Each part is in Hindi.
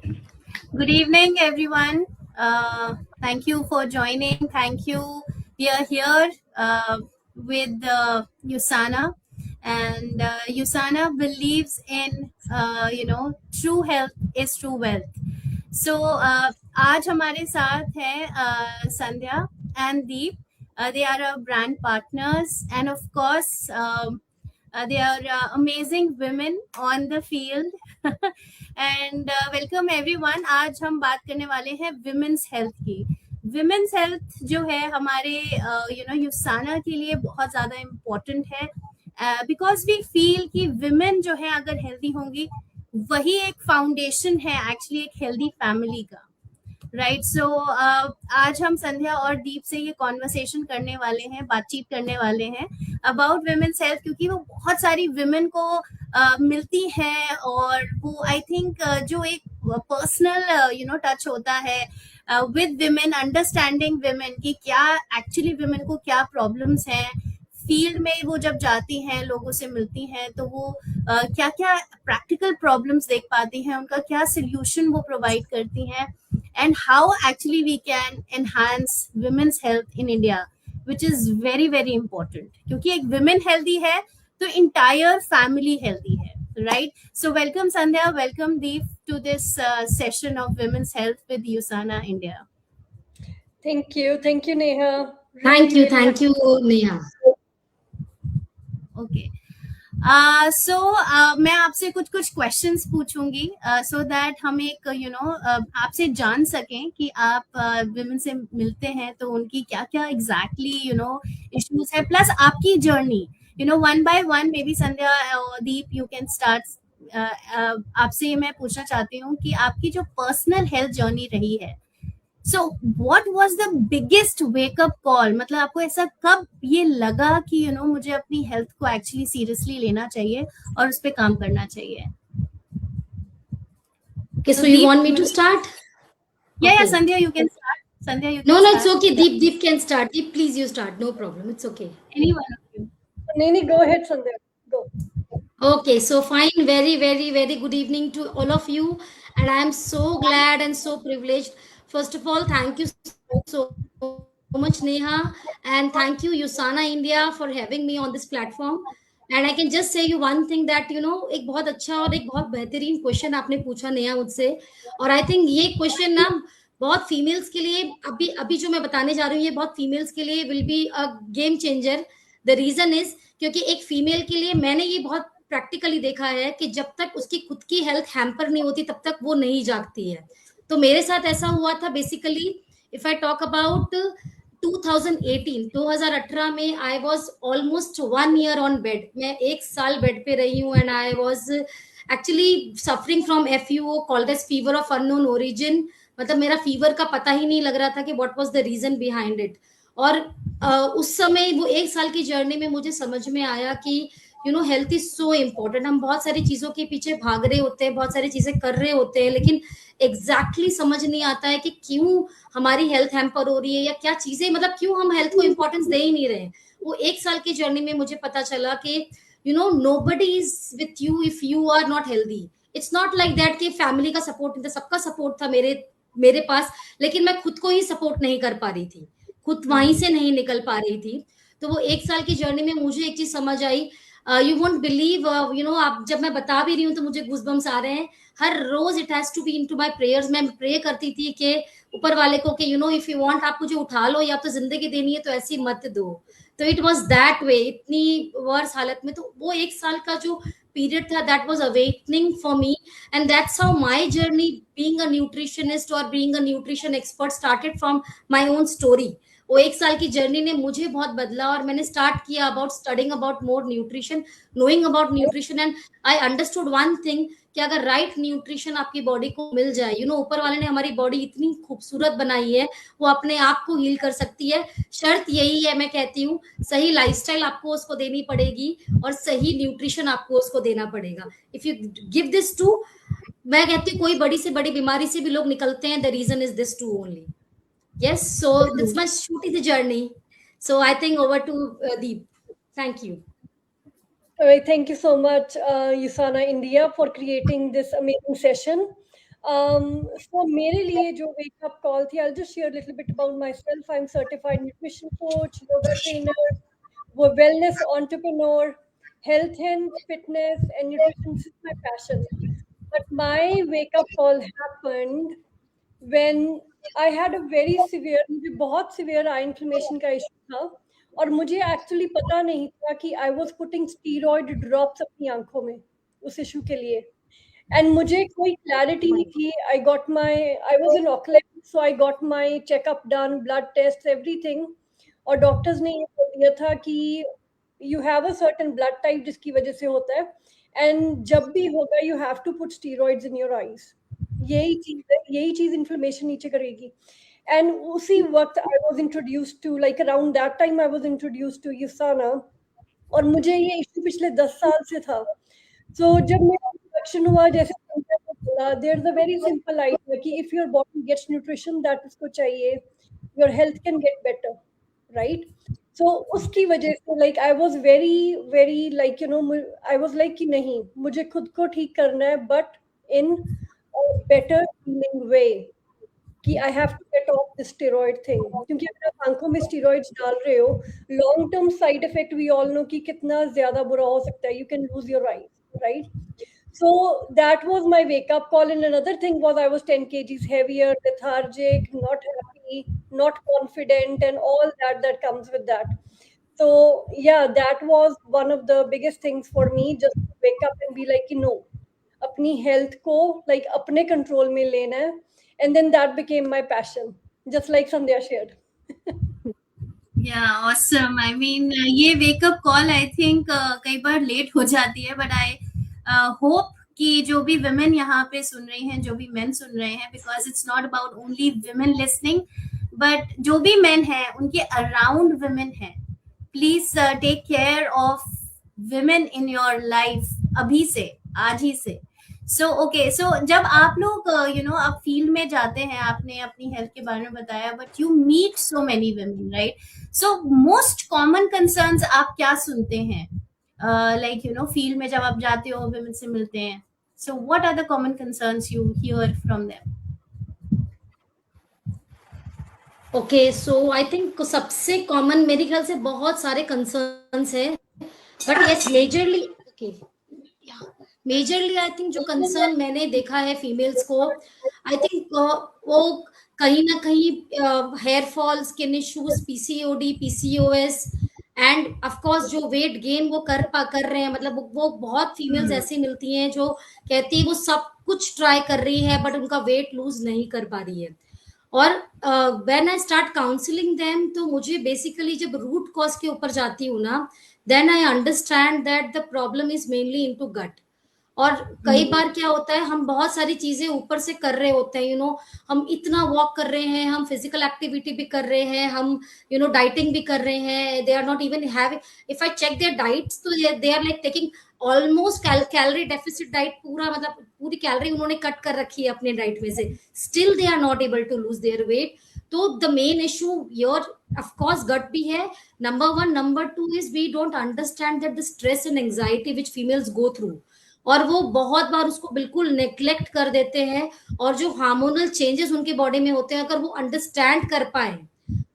Good evening, everyone. Thank you for joining. Thank you. We are here with Usana, and Usana believes in true health is true wealth. So आज हमारे साथ हैं संध्या and Deep. They are our brand partners, and of course, they are amazing women on the field. And welcome everyone. आज हम बात करने वाले हैं विमेंस हेल्थ की. विमेंस हेल्थ जो है हमारे युसाना के लिए बहुत ज्यादा इम्पोर्टेंट है, बिकॉज वी फील कि विमेन जो है अगर हेल्दी होंगी वही एक फाउंडेशन है एक्चुअली एक हेल्दी फैमिली का. राइट. सो आज हम संध्या और दीप से ये कॉन्वर्सेशन करने वाले हैं, बातचीत करने वाले हैं अबाउट विमेंस हेल्थ, क्योंकि वो बहुत सारी विमेन को मिलती हैं और वो आई थिंक जो एक पर्सनल टच होता है विद विमेन, अंडरस्टैंडिंग विमेन कि क्या एक्चुअली विमेन को क्या प्रॉब्लम्स हैं फील्ड में. वो जब जाती हैं लोगों से मिलती हैं तो वो क्या क्या प्रैक्टिकल प्रॉब्लम्स देख पाती हैं, उनका क्या सोल्यूशन वो प्रोवाइड करती हैं, and how actually we can enhance women's health in India, which is very very important. क्योंकि एक women healthy है तो entire family healthy है. Right. So welcome Sandhya, welcome Deep to this session of women's health with Usana India. Thank you Neha. Thank you Neha. Okay. So मैं आपसे कुछ क्वेश्चंस पूछूंगी so that हम एक आपसे जान सकें कि आप विमेन से मिलते हैं तो उनकी क्या क्या एग्जैक्टली इश्यूज है, प्लस आपकी journey one by one. Maybe Sandhya और दीप यू कैन स्टार्ट. आपसे मैं पूछना चाहती हूँ कि आपकी जो पर्सनल हेल्थ जर्नी रही है, so what was the biggest wake up call? मतलब आपको ऐसा कब ये लगा कि मुझे अपनी हेल्थ को एक्चुअली सीरियसली लेना चाहिए और उस पे काम करना चाहिए? Okay, so you want me to start? Yeah, Sandhya, you can start. Sandhya, you can No, start. it's okay. Deep can start. Deep, please you start. No problem. It's okay. Any one of you. Nini, go ahead, Sandhya. Go. Okay, so fine. Very, very, very good evening to all of you. And I am so glad and so privileged. First of all, thank you so much, Neha. And thank you, Usana India, for having me on this platform. And I can just say you one thing that, एक बहुत अच्छा और एक बहुत बेहतरीन क्वेश्चन आपने पूछा नेहा मुझसे. और आई थिंक ये क्वेश्चन ना बहुत फीमेल्स के लिए अभी जो मैं बताने जा रही हूँ ये बहुत फीमेल्स के लिए will be a game changer. The reason is क्योंकि एक फीमेल के लिए मैंने ये बहुत प्रैक्टिकली देखा है कि जब तक उसकी खुद की हेल्थ हैम्पर नहीं होती तब तक वो नहीं जागती है. तो मेरे साथ ऐसा हुआ था. Basically if I talk about 2018 में I was almost 1 year on bed. मैं 1 साल बेड पे रही हूँ and I was actually suffering from FUO called as fever of unknown origin. मतलब मेरा फीवर का पता ही नहीं लग रहा था कि what was the reason behind it. और उस समय वो 1 साल की जर्नी में मुझे समझ में आया कि हेल्थ इज सो इम्पोर्टेंट. हम बहुत सारी चीजों के पीछे भाग रहे होते हैं, बहुत सारी चीजें कर रहे होते हैं, लेकिन एग्जैक्टली समझ नहीं आता है कि क्यों हमारी हेल्थ हैम्पर हो रही है या क्या चीजें, मतलब क्यों हम हेल्थ को इम्पोर्टेंस दे ही नहीं रहे. वो 1 साल की जर्नी में मुझे पता चला कि nobody is with you if you are not healthy. It's not like that कि फैमिली का सपोर्ट, सबका सपोर्ट था मेरे पास, लेकिन मैं खुद को ही सपोर्ट नहीं कर पा रही थी, खुद वहीं से नहीं निकल पा रही थी. तो वो 1 साल की जर्नी में मुझे एक चीज समझ आई. यू वोंट बिलीव, आप जब मैं बता भी रही हूँ तो मुझे गूज़बम्स आ रहे हैं. हर रोज it has to be into my prayers. मैं प्रे करती थी कि ऊपर वाले को कि इफ यू वांट आप मुझे उठा लो या तो जिंदगी देनी है तो ऐसी मत दो. तो इट वाज दैट वे, इतनी वर्स हालत में. तो वो 1 साल का जो पीरियड था that was awakening for me and that's how my journey being a nutritionist और being a nutrition expert started from my own story. वो 1 साल की जर्नी ने मुझे बहुत बदला और मैंने स्टार्ट किया about studying about more nutrition, knowing about nutrition. And I understood one thing कि अगर राइट न्यूट्रिशन आपकी बॉडी को मिल जाए, ऊपर वाले ने हमारी बॉडी इतनी खूबसूरत बनाई है, वो अपने आप को हील कर सकती है. शर्त यही है, मैं कहती हूँ, सही लाइफस्टाइल आपको उसको देनी पड़ेगी और सही न्यूट्रिशन आपको उसको देना पड़ेगा. If you give this to, मैं कहती हूँ कोई बड़ी से बड़ी बीमारी से भी लोग निकलते हैं. The reason is this too only. Yes, so that's my shooting the journey. So I think over to Deep. Thank you. All right, thank you so much, Usana India, for creating this amazing session. So मेरे लिए जो wake up call थी, I'll just share a little bit about myself. I'm certified nutrition coach, yoga trainer, wellness entrepreneur, health and fitness and nutrition is my passion. But my wake up call happened when I had a very severe, मुझे बहुत severe eye inflammation का issue था और मुझे actually पता नहीं था कि I was putting steroid drops अपनी आंखों में उस issue के लिए. And मुझे कोई clarity नहीं थी. I was in Auckland, so I got my checkup done, blood tests, everything. और डॉक्टर्स ने ये बोल दिया था कि you have a certain blood type जिसकी वजह से होता है. And जब भी होगा you have to put steroids in your eyes. यही चीज इन्फ्लेमेशन नीचे करेगी. एंड उसी वक्त I was introduced to like around that time I was introduced to Usana और मुझे ये इशू पिछले 10 साल से था. सो जब मेरा इंट्रोडक्शन हुआ जैसे बोला there is a very simple idea कि if your body gets nutrition that उसको चाहिए your health can get better, right? So उसकी वजह से like I was very like I was like कि नहीं मुझे खुद को ठीक करना है but in better feeling way कि I have to get off this steroid thing. क्योंकि अगर आप आंखों में स्टेरॉइड्स डाल रहे हो long term side effect we all know कि कितना ज्यादा बुरा हो सकता है. You can lose your eyes, right? So that was my wake up call. And another thing was I was 10 kgs heavier, lethargic, not happy, not confident, and all that comes with that. So yeah, that was one of the biggest things for me, just to wake up and be like, अपनी health को like अपने control में लेना है. And then that became my passion, just like Sandhya shared. Yeah, awesome. I mean, ये wake up call I think कई बार late हो जाती है, but I hope कि जो भी women यहाँ पे सुन रही हैं, जो भी men सुन रहे हैं, because it's not about only women listening, but जो भी men हैं, उनके around women हैं, please take care of women in your life अभी से, आज ही से. So okay, so जब आप लोग आप फील्ड में जाते हैं, आपने अपनी हेल्थ के बारे में बताया, but you meet so many women, right? So most common concerns आप क्या सुनते हैं? Like फील्ड में जब आप जाते हो, women से मिलते हैं, so what are the common concerns you hear from them? Okay, so I think सबसे कॉमन मेरे ख्याल से बहुत सारे कंसर्न्स हैं, but yes majorly I think जो कंसर्न मैंने देखा है फीमेल्स को, आई थिंक वो कहीं ना कहीं hair fall, skin issues, PCOD, PCOS, and of course जो वेट गेन वो कर रहे हैं. मतलब वो बहुत फीमेल्स ऐसी मिलती हैं जो कहती है वो सब कुछ ट्राई कर रही है बट उनका वेट लूज नहीं कर पा रही है. और when I start counselling them, तो मुझे बेसिकली जब रूट कॉज के ऊपर जाती हूँ ना, then I understand that the problem is mainly into gut. और कई बार क्या होता है, हम बहुत सारी चीजें ऊपर से कर रहे होते हैं, हम इतना वॉक कर रहे हैं, हम फिजिकल एक्टिविटी भी कर रहे हैं, हम डाइटिंग भी कर रहे हैं. They are not even having, if I check their diets, तो they are like taking almost calorie deficit diet, पूरा मतलब पूरी कैलोरी उन्होंने कट कर रखी है अपने डाइट में से, still they are not able to lose their weight. तो the main issue your of course gut भी है, number 1. Number 2 is we don't understand that the stress and anxiety which females go through, और वो बहुत बार उसको बिल्कुल नेग्लेक्ट कर देते हैं. और जो हार्मोनल चेंजेस उनके बॉडी में होते हैं, अगर वो अंडरस्टैंड कर पाए,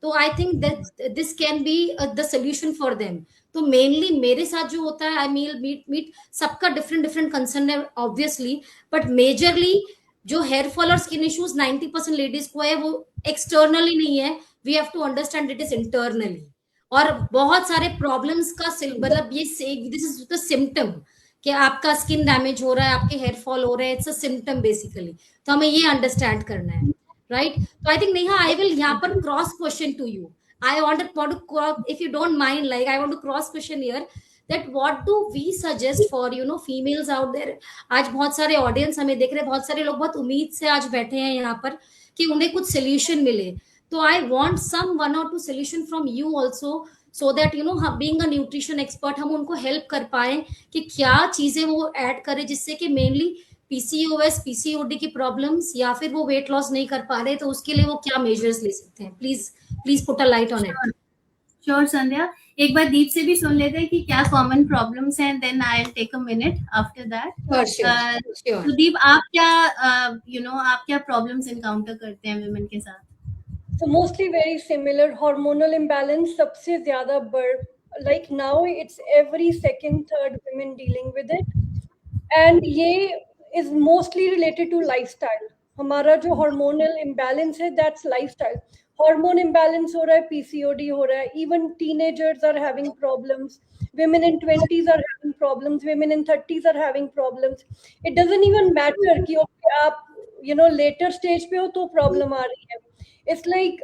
तो I think that this can be the solution for them. तो मेनली मेरे साथ जो होता है, आई मीट सबका डिफरेंट कंसर्न है ऑब्वियसली, बट मेजरली जो हेयर फॉल और स्किन इश्यूज 90% लेडीज को है, वो एक्सटर्नली नहीं है, we have to understand it is internally. और बहुत सारे प्रॉब्लम्स का मतलब ये दिस इज द सिम्टम कि आपका स्किन डैमेज हो रहा है, आपके हेयर फॉल हो रहे हैं, इट्स अ सिम्टम बेसिकली. तो हमें ये अंडरस्टैंड करना है, राइट? तो I think Neha, I will यहाँ पर cross question to you. I want to if you don't mind, like I want to cross question here that what do we suggest for females out there. आज बहुत सारे ऑडियंस हमें देख रहे हैं, बहुत सारे लोग बहुत उम्मीद से आज बैठे हैं यहाँ पर कि उन्हें कुछ सोल्यूशन मिले. तो I want some 1 or 2 solution from you also, so that being a nutrition expert हम उनको हेल्प कर पाए कि क्या चीजें वो ऐड करें जिससे कि मेनली पीसीओएस, पीसीओडी की प्रॉब्लम्स, या फिर वो वेट लॉस नहीं कर पा रहे, तो उसके लिए वो क्या मेजर्स ले सकते हैं. Please put a light on it. Sure, Sandhya. एक बार दीप से भी सुन लेते हैं कि क्या कॉमन प्रॉब्लम्स हैं, then I will take a minute after that. Sure. तो दीप, आप क्या आप क्या प्रॉब्लम्स इनकाउंटर करते हैं वुमेन के साथ? So mostly very similar. Hormonal imbalance सबसे ज़्यादा like now it's every second, third women dealing with it. And ये is mostly related to lifestyle. हमारा जो hormonal imbalance है, that's lifestyle. Hormone imbalance हो रहा है, PCOD हो रहा है. Even teenagers are having problems. Women in 20s are having problems. Women in 30s are having problems. It doesn't even matter कि okay, आप later stage पे हो तो problem आ रही है. It's like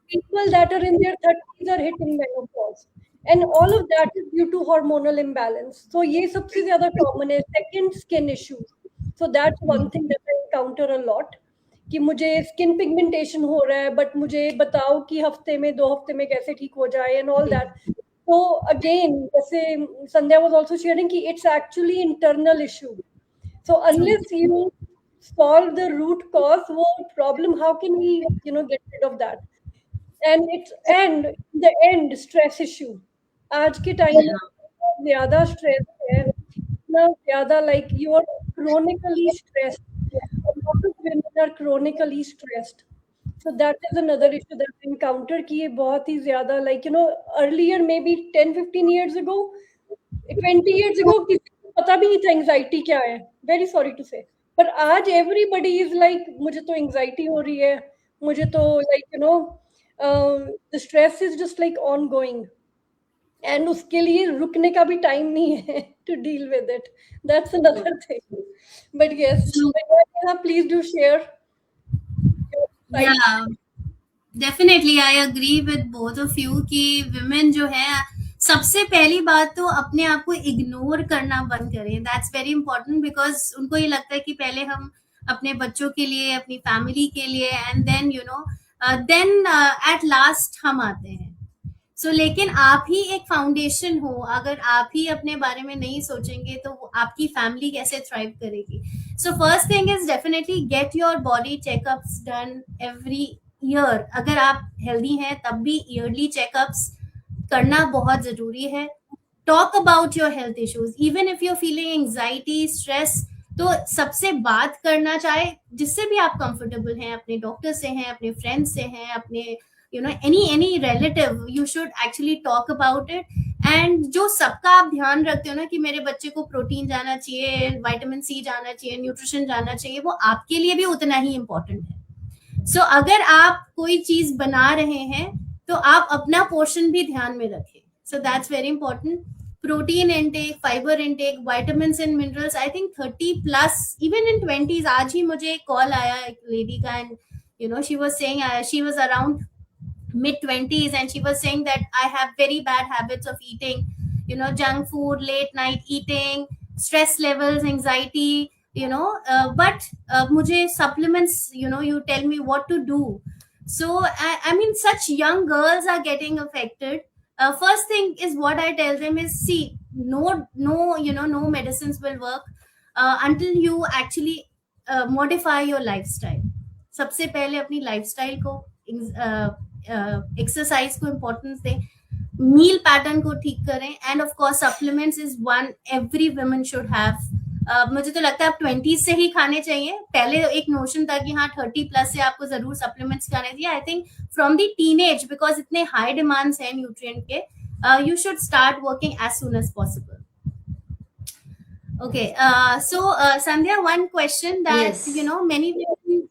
people that are in their 30s are hitting menopause. And all of that is due to hormonal imbalance. So ये सबसे ज़्यादा common है. Second, skin issues. So that's one thing that I encounter a lot. कि मुझे स्किन पिगमेंटेशन हो रहा है, बट मुझे बताओ कि हफ्ते में 2 हफ्ते में कैसे ठीक हो जाए एंड ऑल दैट. तो अगेन, जैसे संध्या वाज आल्सो शेयरिंग कि it's actually internal issue. So unless you solve the root cause, वो problem, how can we get rid of that? And it's and in the end stress issue. आज के टाइम में बहुत ज़्यादा स्ट्रेस है, इतना ज़्यादा, like you are chronically stressed. A lot of women are chronically stressed. So that is another issue that I encounter कि ये बहुत ही ज़्यादा, like earlier maybe 10-15 years ago, 20 years ago किसी को पता भी नहीं था एंजाइटी क्या है. Very sorry to say. पर आज everybody is like मुझे तो एंजाइटी हो रही है, मुझे तो like the stress is just like ongoing. And उसके लिए रुकने का भी टाइम नहीं है to deal with it. That's another thing. But yes, please do share your side. Yeah, definitely I agree with both of you कि विमेन जो है, सबसे पहली बात तो अपने आप को इग्नोर करना बंद करें. दैट्स वेरी इंपॉर्टेंट, बिकॉज उनको ये लगता है कि पहले हम अपने बच्चों के लिए, अपनी फैमिली के लिए, and then then at last हम आते हैं. सो लेकिन आप ही एक फाउंडेशन हो. अगर आप ही अपने बारे में नहीं सोचेंगे तो आपकी फैमिली कैसे थ्राइव करेगी? So first thing is definitely get your body checkups done every year. अगर आप हेल्दी हैं तब भी ईयरली चेकअप्स करना बहुत जरूरी है. Talk about your health issues, even if you feeling anxiety, stress, तो सबसे बात करना, चाहे जिससे भी आप कंफर्टेबल हैं, अपने डॉक्टर से हैं, अपने फ्रेंड से हैं, अपने any relative, you should actually talk about it. And जो सबका आप ध्यान रखते हो ना कि मेरे बच्चे को प्रोटीन जाना चाहिए, विटामिन सी जाना चाहिए, न्यूट्रिशन जाना चाहिए, वो आपके लिए भी उतना ही इम्पोर्टेंट है. सो अगर आप कोई चीज बना रहे हैं तो आप अपना पोर्शन भी ध्यान में रखें. So that's very important. Protein intake, fibre intake, vitamins and minerals. I think 30+ even in 20s. आज ही मुझे एक कॉल आया एक लेडी का, and she was saying, she was around mid-20s, and she was saying that I have very bad habits of eating junk food, late night eating, stress levels, anxiety, but mujhe supplements, you tell me what to do. So I mean, such young girls are getting affected. First thing is what I tell them is, see, no medicines will work until you actually modify your lifestyle. सबसे पहले अपनी लाइफस्टाइल को, एक्सरसाइज को इम्पोर्टेंस दें, मील पैटर्न को ठीक करें, and of course supplements is one every woman should have. मुझे तो लगता है अब 20s से ही खाने चाहिए. पहले एक नोशन था कि हाँ 30+ से आपको जरूर सप्लीमेंट्स खाने चाहिए. I think from the teenage, because इतने हाई डिमांड्स हैं न्यूट्रिएंट के, you should start working as soon as possible. Okay, so Sandhya, one question that many people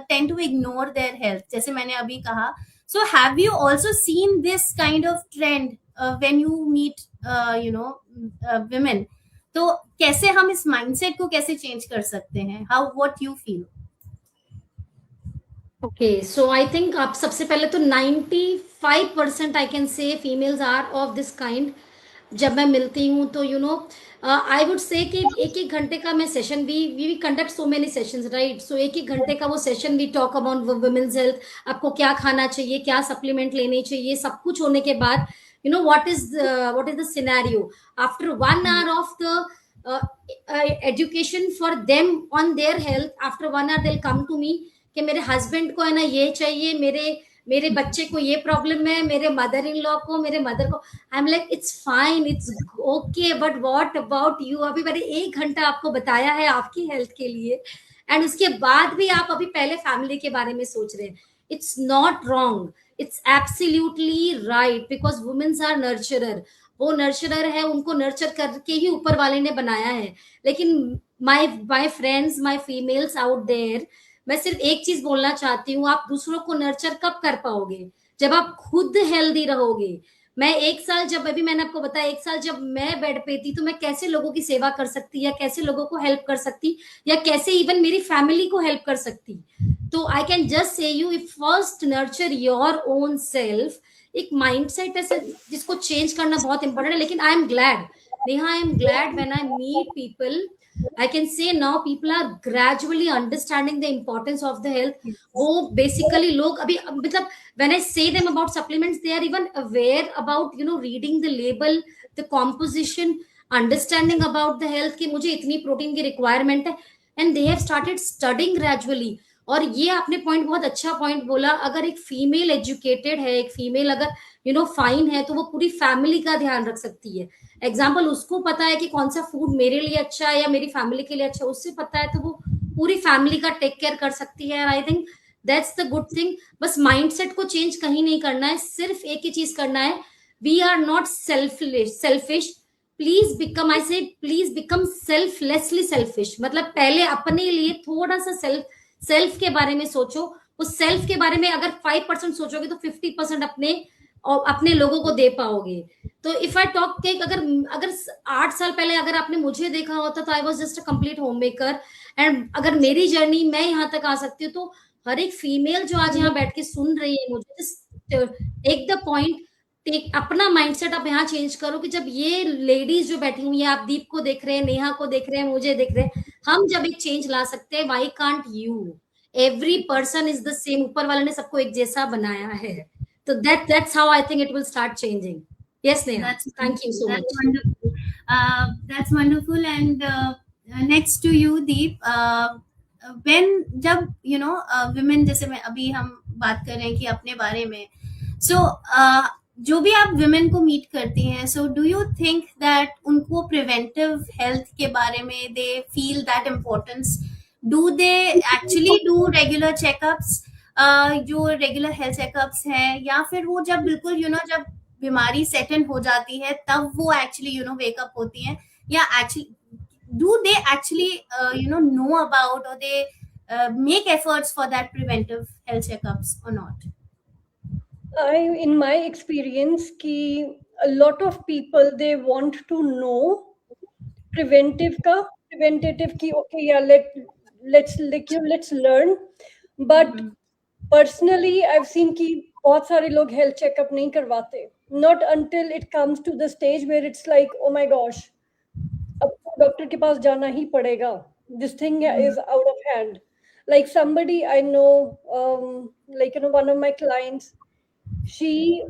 tend to ignore their health, जैसे मैंने अभी कहा. So have you also seen this kind of trend when you meet women? तो कैसे हम इस mindset को कैसे change कर सकते हैं? What you feel? Okay, so I think आप सबसे पहले तो 95% I can say females are of this kind. जब मैं मिलती हूँ तो आई वुड से कि एक घंटे का मैं session, we conduct so many sessions, right. So एक घंटे का वो session, we talk about women's health, आपको क्या खाना चाहिए, क्या सप्लीमेंट लेने चाहिए, सब कुछ होने के बाद what is the scenario after 1 hour of the education for them on their health. After 1 hour they'll come to me कि मेरे हस्बैंड को है ना ये चाहिए, मेरे मेरे बच्चे को ये प्रॉब्लम है, मेरे मदर इन लॉ को, मेरे मदर को, I am like it's fine, it's okay, but what about you? अभी मैंने 1 घंटा आपको बताया है आपकी हेल्थ के लिए, एंड उसके बाद भी आप अभी पहले फैमिली के बारे में सोच रहे हैं. It's not wrong, it's absolutely right, because womens are nurturer. वो नर्चरर है, उनको नर्चर करके ही ऊपर वाले ने बनाया है. लेकिन my friends, my females out there, मैं सिर्फ एक चीज बोलना चाहती हूँ, आप दूसरों को नर्चर कब कर पाओगे? जब आप खुद हेल्दी रहोगे. मैं 1 साल, जब अभी मैंने आपको बताया, 1 साल जब मैं बेड पे थी, तो मैं कैसे लोगों की सेवा कर सकती, या कैसे लोगों को हेल्प कर सकती, या कैसे इवन मेरी फैमिली को हेल्प कर सकती. तो I can just say you, if first nurture your own self. एक माइंडसेट है जिसको चेंज करना बहुत इंपॉर्टेंट है. लेकिन I am glad, Neha, I am glad when I meet people. I can say now people are gradually understanding the importance of the health. वो basically लोग अभी मतलब when I say them about supplements, they are even aware about reading the label, the composition, understanding about the health कि मुझे इतनी प्रोटीन की रिक्वायरमेंट है, and they have started studying gradually. और ये आपने पॉइंट बहुत अच्छा पॉइंट बोला, अगर एक फीमेल एजुकेटेड है, एक फीमेल अगर फाइन है, तो वो पूरी फैमिली का ध्यान रख सकती है. एग्जाम्पल, उसको पता है कि कौन सा फूड मेरे लिए अच्छा है या मेरी फैमिली के लिए अच्छा है, उससे पता है, तो वो पूरी फैमिली का टेक केयर कर सकती है. I think that's the good thing. बस माइंडसेट को चेंज कहीं नहीं करना है, सिर्फ एक ही चीज करना है, we are not selfish. Please become, I say please become selflessly selfish. मतलब पहले अपने लिए थोड़ा सा सेल्फ के बारे में सोचो. उस सेल्फ के बारे में अगर 5% सोचोगे तो 50% अपने लोगों को दे पाओगे. तो इफ आई टॉक के अगर 8 साल पहले अगर आपने मुझे देखा होता, तो I was just a complete home maker. And अगर मेरी जर्नी मैं यहाँ तक आ सकती हूँ, तो हर एक फीमेल जो आज यहाँ बैठ के सुन रही है मुझे, टेक द पॉइंट, अपना माइंडसेट आप यहाँ चेंज करो कि जब ये लेडीज जो बैठी हुई है, आप दीप को देख रहे हैं, नेहा को देख रहे हैं, मुझे देख रहे हैं, हम जब एक चेंज ला सकते हैं, why can't you? Every person is the same, ऊपर वाले ने सबको एक जैसा बनाया है. तो that's how I think it will start changing. Yes, Neha. Thank you so much. That's wonderful. That's wonderful. And next to you, Deep, when जब women, जैसे मैं अभी हम बात कर रहे हैं कि अपने बारे में, so जो भी आप women को मीट करती हैं, so do you think that उनको preventive health के बारे में they feel that importance? Do they actually do regular checkups? जो रेगुलर हेल्थ चेकअप्स हैं, या फिर वो जब बिल्कुल जब बीमारी सेट इन हो जाती है तब वो एक्चुअली वेकअप होती हैं, या actually do they actually know about, और they make efforts for that preventive health checkups और not? In my experience, ki a lot of people, they want to know preventative ki, okay, yeah, let's learn. But personally, I've seen कि बहुत सारे लोग हेल्थ चेकअप नहीं करवाते, not until it comes to the stage where it's like, oh my gosh, अब तो डॉक्टर के पास जाना ही पड़ेगा, this thing is out of hand. Like somebody I know, like one of my clients, she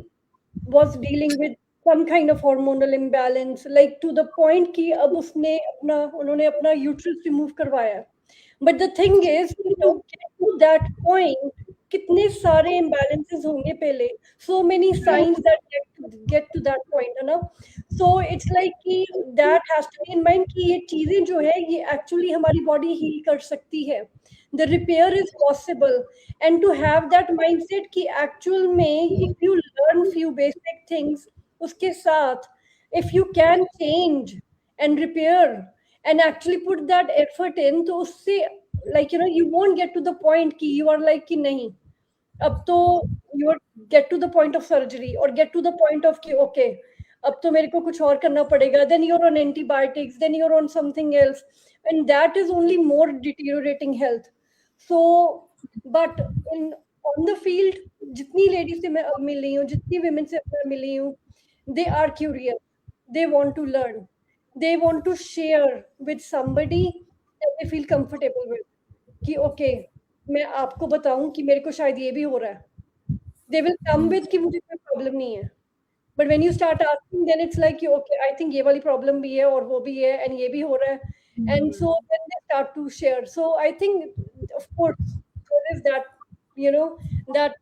was dealing with some kind of hormonal imbalance, like to the point कि अब उन्होंने अपना uterus remove करवाया. But the thing is, to get to that point, कितने सारे imbalances होंगे पहले, so many signs that get to that point, है ना? So it's like कि that has to be in mind कि ये चीजें जो है ये actually हमारी body heal कर सकती है. The repair is possible, and to have that mindset कि actual में if you learn few basic things, उसके साथ if you can change and repair and actually put that effort in, तो उससे like you won't get to the point कि you are like कि नहीं, अब तो you get to the point of surgery or get to the point of कि okay, अब तो मेरे को कुछ और करना पड़ेगा, then you're on antibiotics, then you're on something else, and that is only more deteriorating health. So but on the field, जितनी ladies से मैं अब मिल रही हूँ, जितनी women से मैं मिली हूँ, they are curious, they want to learn, they want to share with somebody that they feel comfortable with कि okay, मैं आपको बताऊं कि मेरे को शायद ये भी हो रहा है. They will come with कि मुझे कोई problem नहीं है. But when you start asking, then it's like okay, I think ये वाली problem भी है और वो भी है and ये भी हो रहा है. And so then they start to share. So I think, of course, there is that, that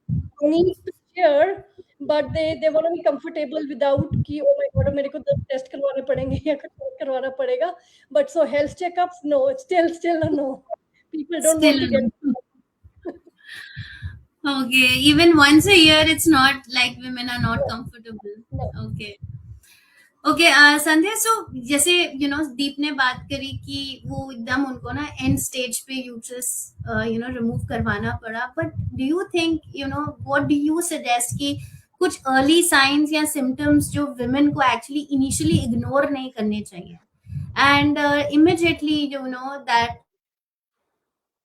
need to share, but they want to be comfortable without कि oh my god मेरे को 10 टेस्ट करवाने पड़ेंगे या कुछ और करवाना पड़ेगा. But so health checkups, no, it's still a no. People don't want Still to get. okay. Even once a year, it's not like women are not comfortable. No. Okay. Okay Sandhya, so जैसे दीप ने बात करी कि वो एकदम उनको ना एंड स्टेज पे यूट्रस रिमूव करवाना पड़ा, but do you think what do you suggest कि कुछ अर्ली साइंस या सिम्टम्स जो विमेन को एक्चुअली इनिशियली इग्नोर नहीं करने चाहिए, and immediately that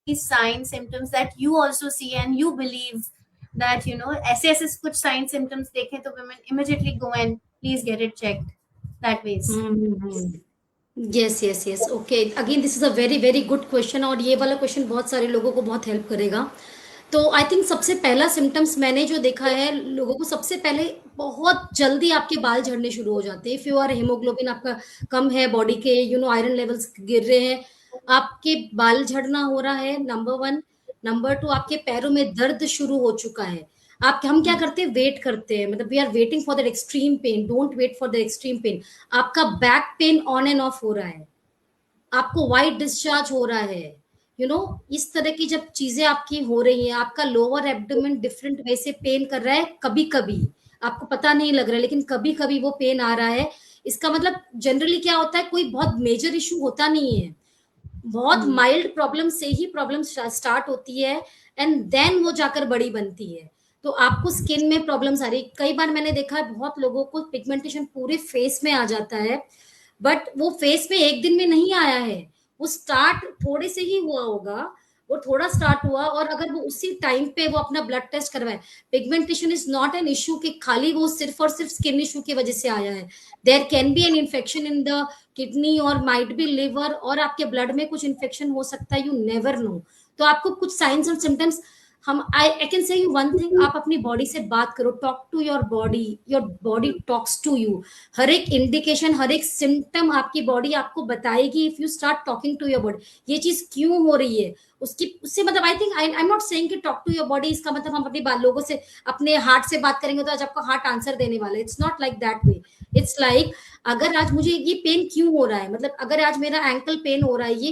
sign symptoms that you also see and you believe that ऐसे ऐसे कुछ sign symptoms देखें तो women immediately go and please get it checked that ways. yes. Okay, again this is a very very good question, और ये वाला क्वेश्चन बहुत सारे लोगों को बहुत हेल्प करेगा. तो आई थिंक सबसे पहला सिम्टम्स मैंने जो देखा है लोगों को, सबसे पहले बहुत जल्दी आपके बाल झड़ने शुरू हो जाते हैं. इफ यू आर हेमोग्लोबिन आपका कम है बॉडी के, आयरन लेवल्स गिर रहे हैं, आपके बाल झड़ना हो रहा है, नंबर 1. नंबर 2, आपके पैरों में दर्द शुरू हो चुका है. हम क्या करते हैं, वेट करते हैं, मतलब we are waiting for that extreme pain. Don't wait for the extreme pain. आपका back pain on and off हो रहा है, आपको वाइट डिस्चार्ज हो रहा है, इस तरह की जब चीजें आपकी हो रही हैं, आपका लोअर एब्डोमेन डिफरेंट वे से पेन कर रहा है, कभी कभी आपको पता नहीं लग रहा है लेकिन कभी कभी वो पेन आ रहा है. इसका मतलब जनरली क्या होता है, कोई बहुत मेजर इशू होता नहीं है, बहुत माइल्ड प्रॉब्लम से ही प्रॉब्लम स्टार्ट होती है एंड देन वो जाकर बड़ी बनती है. तो आपको स्किन में प्रॉब्लम्स आ रही है. कई बार मैंने देखा है बहुत लोगों को पिगमेंटेशन पूरे फेस में आ जाता है, बट वो फेस में एक दिन में नहीं आया है, वो स्टार्ट थोड़े से ही हुआ होगा, वो थोड़ा स्टार्ट हुआ, और अगर वो उसी टाइम पे वो अपना ब्लड टेस्ट करवाए. Pigmentation is not an issue कि खाली वो सिर्फ और सिर्फ स्किन इशू की वजह से आया है. There can be an infection in the kidney और माइट बी लिवर, और आपके ब्लड में कुछ इन्फेक्शन हो सकता है, यू नेवर नो. तो आपको कुछ साइंस और symptoms, I can say you one thing, आप अपनी बॉडी से बात करो, talk to your body talks to you. हर एक इंडिकेशन, हर एक सिम्टम आपकी बॉडी आपको बताएगी. If you start talking to your body, ये चीज क्यों हो रही है, उससे मतलब I think I am not saying कि टॉक टू योर बॉडी इसका मतलब हम अपने लोगों से, अपने हार्ट से बात करेंगे तो आज आपका हार्ट आंसर देने वाला है. It's not like that way. It's like अगर आज मुझे ये पेन क्यों हो रहा है, मतलब अगर आज मेरा एंकल पेन हो रहा है, ये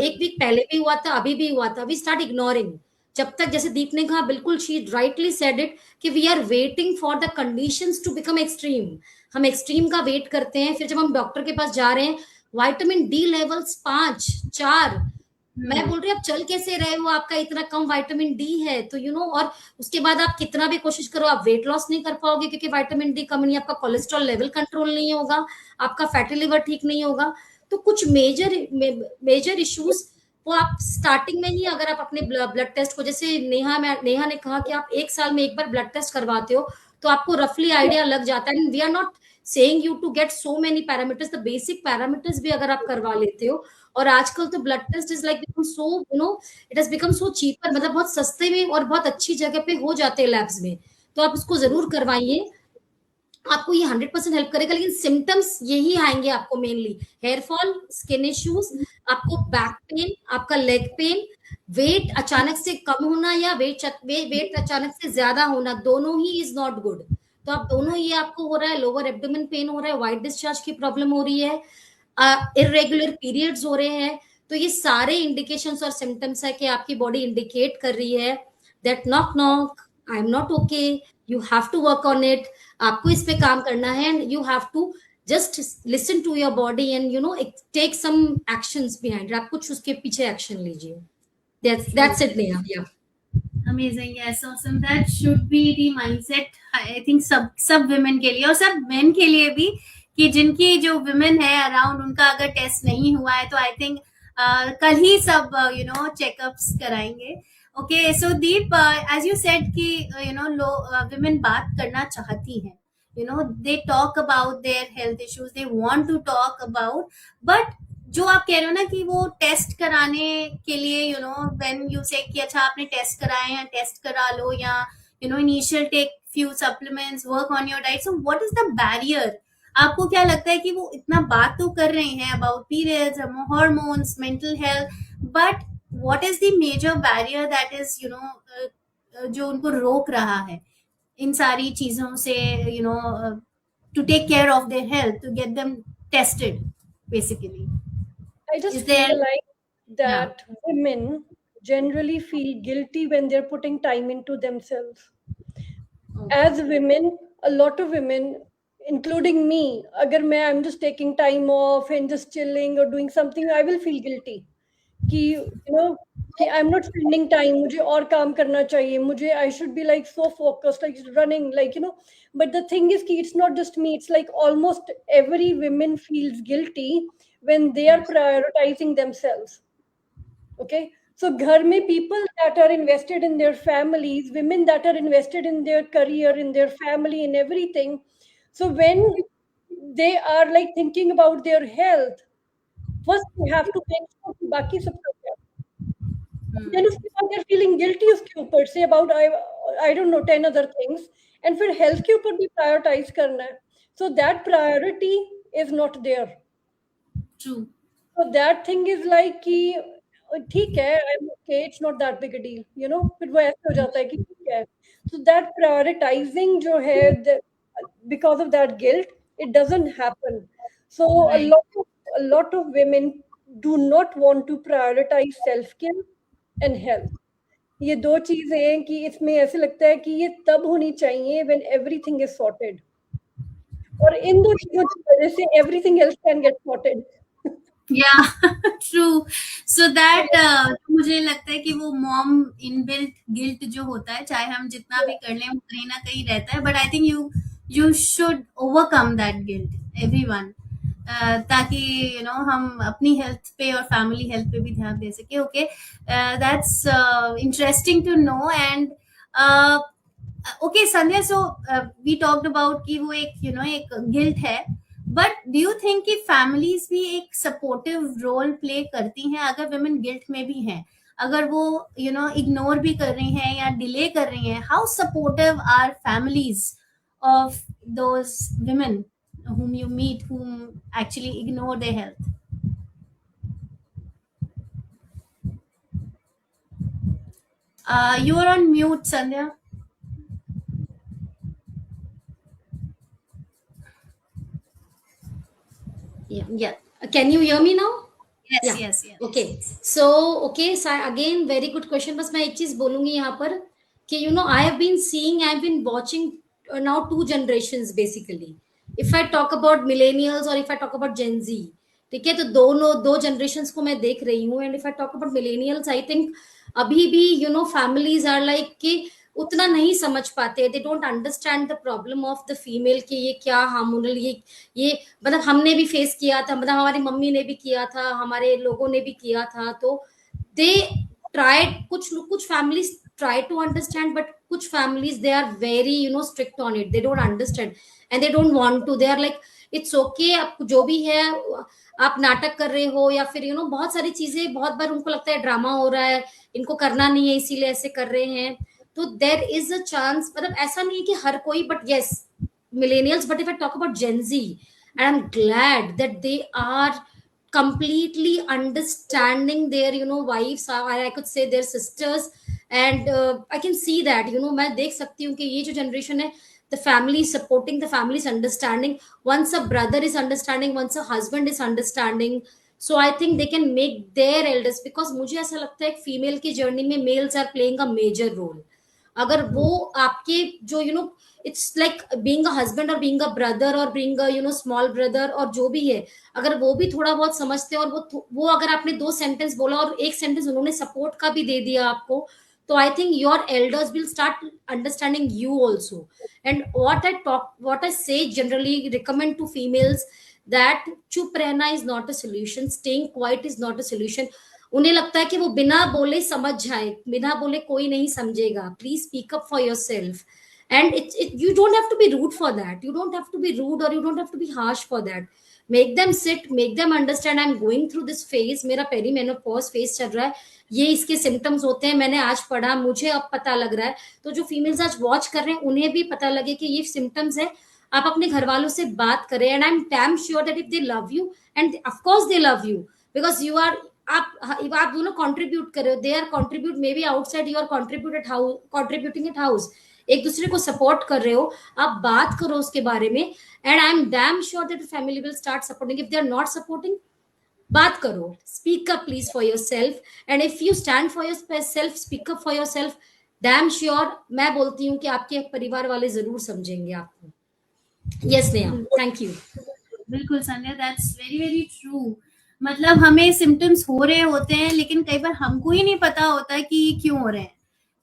एक वीक पहले भी हुआ था, अभी भी हुआ था, वी स्टार्ट इग्नोरिंग. जब तक, जैसे दीप ने कहा, बिल्कुल शी राइटली सेड इट, कि we are waiting for the conditions to become extreme. हम एक्सट्रीम का वेट करते हैं, फिर जब हम डॉक्टर के पास जा रहे हैं, विटामिन डी लेवल्स 5, 4, मैं बोल रही हूँ आप चल कैसे रहे हो, आपका इतना कम विटामिन डी है, तो और उसके बाद आप कितना भी कोशिश करो आप वेट लॉस नहीं कर पाओगे, क्योंकि विटामिन डी कम नहीं, आपका कोलेस्ट्रॉल लेवल कंट्रोल नहीं होगा, आपका फैटी लिवर ठीक नहीं होगा. तो कुछ मेजर इश्यूज वो आप स्टार्टिंग में ही, अगर आप अपने ब्लड टेस्ट को, जैसे नेहा ने कहा कि आप 1 साल में एक बार ब्लड टेस्ट करवाते हो, तो आपको रफली आइडिया लग जाता है. We are not saying you to get so many parameters, the basic parameters भी अगर आप करवा लेते हो. और आजकल तो blood test is like become so it has become so cheaper, मतलब बहुत सस्ते में और बहुत अच्छी जगह पे हो जाते हैं लैब्स में. तो आप इसको जरूर करवाइए, आपको ये 100% हेल्प करेगा. लेकिन सिम्टम्स यही आएंगे आपको mainly, hair fall, skin issues, आपको बैक पेन, आपका लेग पेन, वेट अचानक से कम होना या वेट अचानक से ज्यादा होना, दोनों ही इज नॉट गुड. तो आप दोनों ये आपको हो रहा है, लोअर एब्डोमेन पेन हो रहा है, वाइट डिस्चार्ज की प्रॉब्लम हो रही है, इरेगुलर पीरियड्स हो रहे हैं, तो ये सारे इंडिकेशंस और सिम्टम्स है कि आपकी बॉडी इंडिकेट कर रही है that knock I am not okay, you have to work on it. आपको इस पे काम करना है and you have to just listen to your body and take some actions behind. आप कुछ उसके पीछे एक्शन लीजिए. That's it, Neha. Yeah. Amazing. Yes, awesome. That should be the mindset. I think सब women के लिए और सब men के लिए भी, कि जिनकी जो women है around, उनका अगर टेस्ट नहीं हुआ है तो I think कल ही सब checkups कराएंगे. Okay, so Deep, as you said कि women बात करना चाहती हैं, they talk about their health issues, they want to talk about, but जो आप कह रहे हो ना कि वो टेस्ट कराने के लिए व्हेन यू से कि अच्छा आपने टेस्ट कराए या टेस्ट करा लो, या initial take few supplements, work on your diet. So what is the barrier? आपको क्या लगता है कि वो इतना बात तो कर रहे हैं about periods, hormones, mental health, but what is the major barrier that is जो उनको रोक रहा है इन सारी चीजों से, you know, to take care of their health, to get them tested basically? I just Is feel there? like Yeah. that women generally feel guilty when they're putting time into themselves. As women, a lot of women, including me, agar I'm just taking time off and just chilling or doing something, I will feel guilty. कि कि I'm not spending time, मुझे और काम करना चाहिए, मुझे I should be like so focused, like running, like but the thing is कि it's not just me, it's like almost every woman feels guilty when they are prioritizing themselves. Okay, so ghar mein people that are invested in their families, women that are invested in their career, in their family, in everything. So when they are like thinking about their health, first they have to make sure कि बाकी सब कुछ है. Then उसके बाद they're feeling guilty उसके ऊपर से about I don't know 10 other things, and फिर health के ऊपर भी prioritize करना है. So that priority is not there. True. So that thing is like कि ठीक है, I'm okay, it's not that big a deal, फिर वो ऐसे हो जाता है कि ठीक है. So that prioritizing जो है, because of that guilt, it doesn't happen. So Right. a lot of women do not want to prioritize self care and health. ये दो चीजें हैं कि इसमें ऐसे लगता है कि ये तब होनी चाहिए when everything is sorted. और इन दो चीजों की वजह से everything else can get sorted. Yeah. True. So that मुझे लगता है कि वो मॉम इनबिल्ट गिल्ट जो होता है, चाहे हम जितना भी कर लें, वो कहीं ना कहीं रहता है. But I think you should overcome that guilt, everyone, ताकि हम अपनी हेल्थ पे और फैमिली हेल्थ पे भी ध्यान दे सके. Okay, that's interesting to know. And okay Sandhya, so we talked about कि वो एक एक गिल्ट है, बट डू यू थिंक कि फैमिलीज भी एक सपोर्टिव रोल प्ले करती हैं अगर वुमेन गिल्ट में भी हैं, अगर वो इग्नोर भी कर रही हैं या डिले कर रही हैं? How supportive our families of those women whom you meet, whom actually ignore their health? You are on mute, Sandhya. Yeah. Can you hear me now? Yes, Yeah. yes, yes. Okay. So again, very good question. बस मैं एक चीज बोलूंगी यहाँ पर कि I have been seeing, I have been watching now two generations basically. If I talk about millennials or if I talk about Gen Z, ठीक है, तो दो generations को मैं देख रही हूँ. And if I talk about millennials, I think अभी भी families are like कि उतना नहीं समझ पाते. They don't understand the problem of the female कि ये क्या हार्मोनल, ये मतलब हमने भी फेस किया था, मतलब हमारी मम्मी ने भी किया था, हमारे लोगों ने भी किया था. तो दे ट्राइड, कुछ families try to understand, but कुछ families they are very strict on it. They don't understand and they don't want to. They are like it's okay, आप जो भी है आप नाटक कर रहे हो, या फिर बहुत सारी चीजें, बहुत बार उनको लगता है ड्रामा हो रहा है, इनको करना नहीं है इसीलिए ऐसे कर रहे हैं. तो देयर इज अ चांस, मतलब ऐसा नहीं है कि हर कोई, but yes millennials. But if I talk about Gen Z, and I'm glad that they are completely understanding their wives, or I could say their sisters. And I can see that मैं देख सकती हूँ कि ये जो generation है, the family is supporting, the family is understanding. Once a brother is understanding, once a husband is understanding, so I think they can make their elders, because मुझे ऐसा लगता है फीमेल की जर्नी में males are playing a major role. अगर वो आपके जो it's like being a husband और बीइंग अ ब्रदर और बीइंग अ स्मॉल ब्रदर और जो भी है, अगर वो भी थोड़ा बहुत समझते हैं, और वो अगर आपने 2 सेंटेंस बोला और 1 सेंटेंस उन्होंने सपोर्ट का भी दे दिया आपको, तो I think your elders will start understanding you also. And what I say generally recommend to females that चुप रहना is not a solution, staying quiet is not a solution. उन्हें लगता है कि वो बिना बोले समझ जाए, बिना बोले कोई नहीं समझेगा. Please speak up for yourself. And you don't have to be rude for that. You don't have to be rude, or you don't have to be harsh for that. Make them sit, make them understand I'm going through this phase. मेरा पेरीमेनोपॉज फेज चल रहा है, ये इसके सिम्टम्स होते हैं, मैंने आज पढ़ा, मुझे अब पता लग रहा है. तो जो फीमेल्स आज वॉच कर रहे हैं उन्हें भी पता लगे कि ये सिम्टम्स है. आप अपने घर वालों से बात करें. And I am damn sure that if they love you, and of course they love you, because you are आप दोनों कंट्रीब्यूट कर रहे हो, they are contribute maybe outside, you are contributing at house, एक दूसरे को सपोर्ट कर रहे हो, आप बात करो उसके बारे में, and I am damn sure that family will start supporting. If they are not supporting, बात करो, speak up please for yourself, and if you stand for yourself, speak up for yourself, damn sure मैं बोलती हूँ कि आपके परिवार वाले जरूर समझेंगे आपको. Yes Neha, thank you. बिल्कुल संध्या, दैट्स वेरी वेरी ट्रू. मतलब हमें सिम्टम्स हो रहे होते हैं, लेकिन कई बार हमको ही नहीं पता होता कि ये क्यों हो रहे हैं.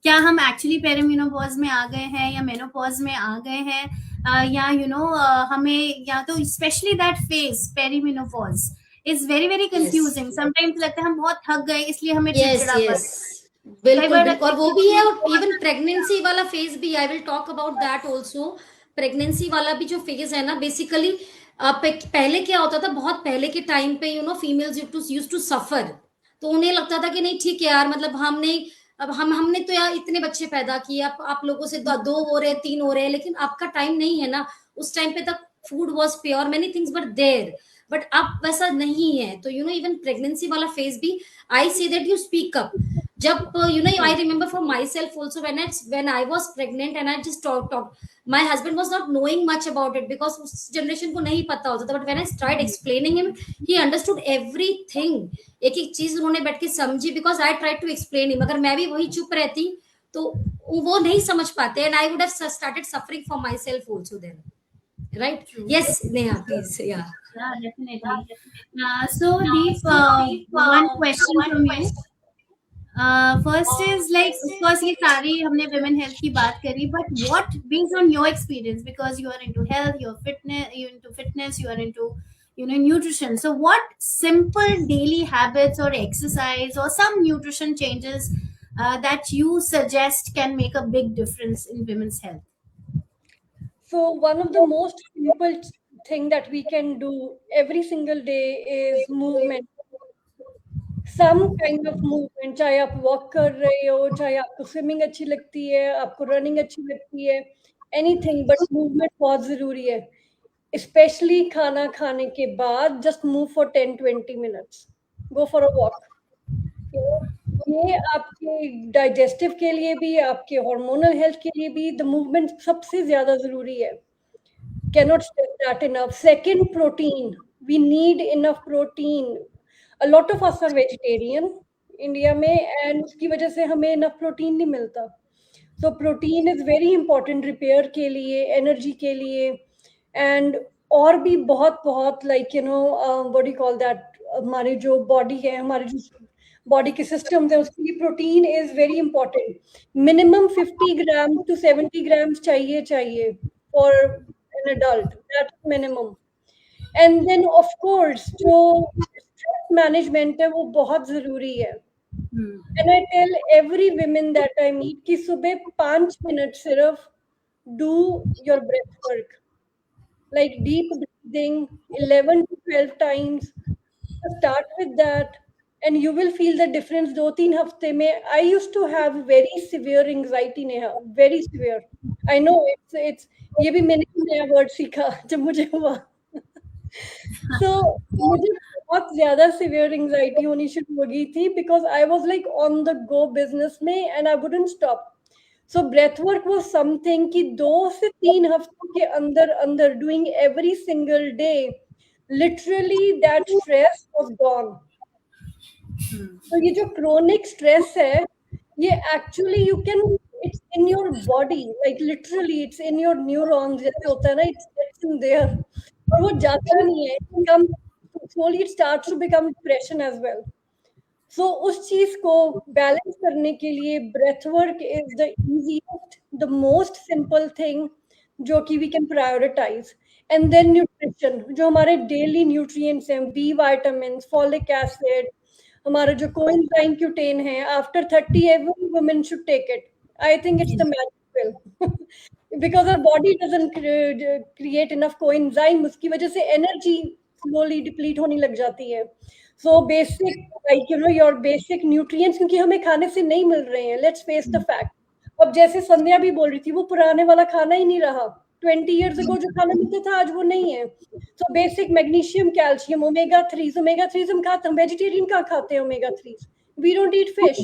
क्या हम एक्चुअली पेरिमेनोपॉज में आ गए हैं या मेनोपॉज में आ गए हैं, या हमें, या तो specially that phase perimenopause is very very confusing. Sometimes लगता है हम बहुत थक गए इसलिए हमें चिड़चिड़ापन. बिल्कुल, और वो भी है, और इवन प्रेगनेंसी वाला फेज भी, I will talk about that also. Pregnancy वाला भी जो फेज है ना, बेसिकली पहले क्या होता था, बहुत पहले के टाइम पे फीमेल्स यूज्ड टू सफर. तो उन्हें लगता था कि नहीं ठीक है यार, मतलब हमने तो यार इतने बच्चे पैदा किए, आप लोगों से 2 हो रहे, 3 हो रहे हैं, लेकिन आपका टाइम नहीं है ना. उस टाइम पे तक food was pure, many things were there, but अब वैसा नहीं है. तो इवन प्रेगनेंसी वाला फेज भी, I say that you speak up. जब I remember for myself also, when I was pregnant and I just talked, my husband was not knowing much about it because उस generation को नहीं पता होता था, but when I tried explaining him, he understood everything. एक एक चीज उन्होंने बैठ के समझी, because I tried to explain him. अगर मैं भी वही चुप रहती तो वो नहीं समझ पाते, and I would have started suffering for myself also then, right? Yes, Neha, please. Yeah, definitely. So Deep, one question from you. First is like, of course ये सारी हमने women health की बात करी, but what, based on your experience, because you are into health, you're fitness, you are into nutrition, so what simple daily habits or exercise or some nutrition changes that you suggest can make a big difference in women's health? So one of the most simple thing that we can do every single day is movement. Some kind of movement, चाहे आप वॉक कर रहे हो, चाहे आपको स्विमिंग अच्छी लगती है, आपको रनिंग अच्छी लगती है, एनीथिंग, बट मूवमेंट बहुत जरूरी है. स्पेशली खाना खाने के बाद just move for 10-20 minutes, go for a walk. ये आपके डाइजेस्टिव के लिए भी, आपके हार्मोनल हेल्थ के लिए भी द मूवमेंट सबसे ज्यादा जरूरी है. Cannot stress that enough. Second, protein. We need enough protein. A lot of us are vegetarian India में, and उसकी वजह से हमें enough protein नहीं मिलता. So protein is very important repair के लिए, energy के लिए, and और भी बहुत like what do you call that, हमारी जो body है, हमारी जो बॉडी के सिस्टम्स है, उसके लिए protein is very important. Minimum 50 gram to 70 grams चाहिए for an adult, that minimum. And then of course जो स्ट्रेस मैनेजमेंट है वो बहुत जरूरी है. And I tell every women that I meet कि सुबह 5 मिनट सिर्फ do your breath work, like deep breathing 11 to 12 times. Start with that and you will feel the difference. 2-3 हफ्ते में. I used to have very severe anxiety, Neha, very severe. I know it's ये भी मैंने नया वर्ड सीखा जब मुझे हुआ. So मुझे बहुत ज्यादा severe anxiety होनी शुरू हो गई थी because I was like on the go business में and I wouldn't stop. So breath work was something कि 2 से 3 हफ्तों के अंदर doing every single day, literally that stress was gone. So ये जो chronic stress है, ये actually you can, it's in your body, like literally it's in your neurons, जैसे होता है ना, it's in there, और वो जाता नहीं है. Slowly it starts to become depression as well. So उस चीज को बैलेंस करने के लिए breath work is the easiest, the most simple thing जो कि we can prioritize. And then nutrition, जो हमारे daily nutrients हैं, B vitamins, folic acid, हमारा जो coenzyme Q10 है, after 30 every woman should take it. I think it's the magic pill. Because our body doesn't create enough coenzyme, उसकी वजह से energy slowly deplete होने लग जाती है. So basic, like your basic nutrients क्योंकि हमें खाने से नहीं मिल रहे हैं. Let's face the fact. अब जैसे संध्या भी बोल रही थी, वो पुराने वाला खाना ही नहीं रहा. 20 years ago जो खाना मिलता था आज वो नहीं है. So basic magnesium, calcium, omega 3s. Omega 3s हम खाते हैं, vegetarian कहाँ खाते हैं omega 3s? We don't eat fish,